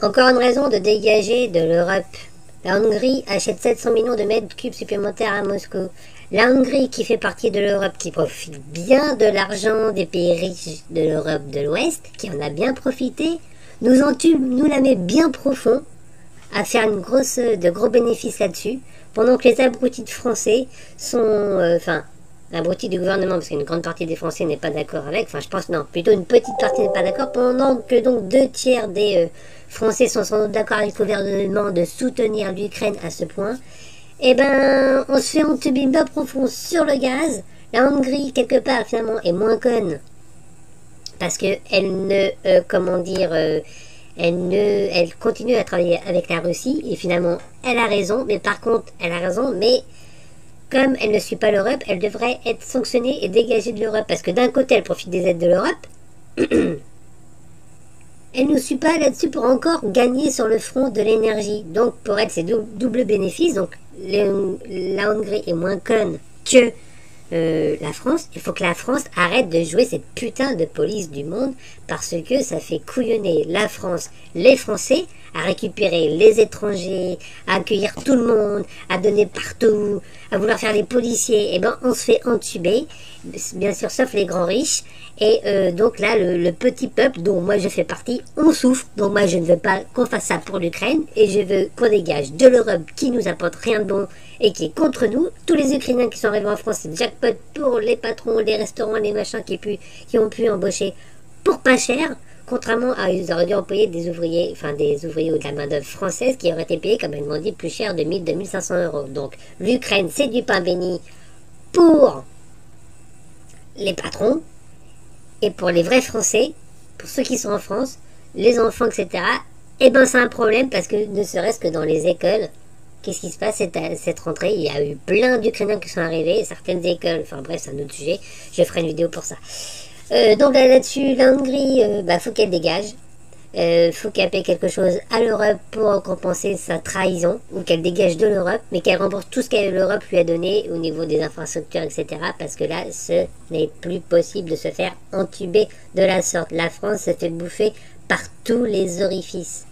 Encore une raison de dégager de l'Europe. La Hongrie achète 700 millions de mètres cubes supplémentaires à Moscou. La Hongrie, qui fait partie de l'Europe, qui profite bien de l'argent des pays riches de l'Europe de l'Ouest, qui en a bien profité, nous la met bien profond à faire de gros bénéfices là-dessus, pendant que les abrutis de Français sont, abrutis du gouvernement, parce qu'une grande partie des Français n'est pas d'accord avec, je pense non, plutôt une petite partie n'est pas d'accord, pendant que donc 2 tiers des Français sont sans doute d'accord avec le gouvernement de soutenir l'Ukraine à ce point. Eh ben, on se fait entuber bas profond sur le gaz. La Hongrie, quelque part, finalement, est moins conne, parce que elle ne, elle continue à travailler avec la Russie, et finalement, elle a raison, mais par contre, comme elle ne suit pas l'Europe, elle devrait être sanctionnée et dégagée de l'Europe, parce que d'un côté, elle profite des aides de l'Europe, elle ne suit pas là-dessus pour encore gagner sur le front de l'énergie. Donc, pour elle, c'est double bénéfice. Donc, la Hongrie est moins conne que la France. Il faut que la France arrête de jouer cette putain de police du monde, parce que ça fait couillonner la France, les Français, à récupérer les étrangers, à accueillir tout le monde, à donner partout, à vouloir faire les policiers. Et ben, on se fait entuber, bien sûr, sauf les grands riches. Et donc là, le petit peuple, dont moi je fais partie, on souffre. Donc moi, je ne veux pas qu'on fasse ça pour l'Ukraine, et je veux qu'on dégage de l'Europe qui nous apporte rien de bon et qui est contre nous. Tous les Ukrainiens qui sont arrivés en France, c'est jackpot pour les patrons, les restaurants, les machins qui ont pu embaucher pour pas cher. Contrairement à, ils auraient dû employer des ouvriers ou de la main-d'œuvre française qui auraient été payés, comme elle m'ont dit, plus cher de 1000-2500 euros. Donc l'Ukraine, c'est du pain béni pour les patrons, et pour les vrais Français, pour ceux qui sont en France, les enfants, etc., eh ben c'est un problème, parce que ne serait-ce que dans les écoles, qu'est-ce qui se passe cette rentrée? Il y a eu plein d'Ukrainiens qui sont arrivés, certaines écoles, enfin bref, c'est un autre sujet, je ferai une vidéo pour ça. Donc là-dessus, la Hongrie, faut qu'elle dégage. Faut qu'elle paie quelque chose à l'Europe pour compenser sa trahison, ou qu'elle dégage de l'Europe, mais qu'elle rembourse tout ce que l'Europe lui a donné au niveau des infrastructures, etc. Parce que là, ce n'est plus possible de se faire entuber de la sorte. La France se fait bouffer par tous les orifices.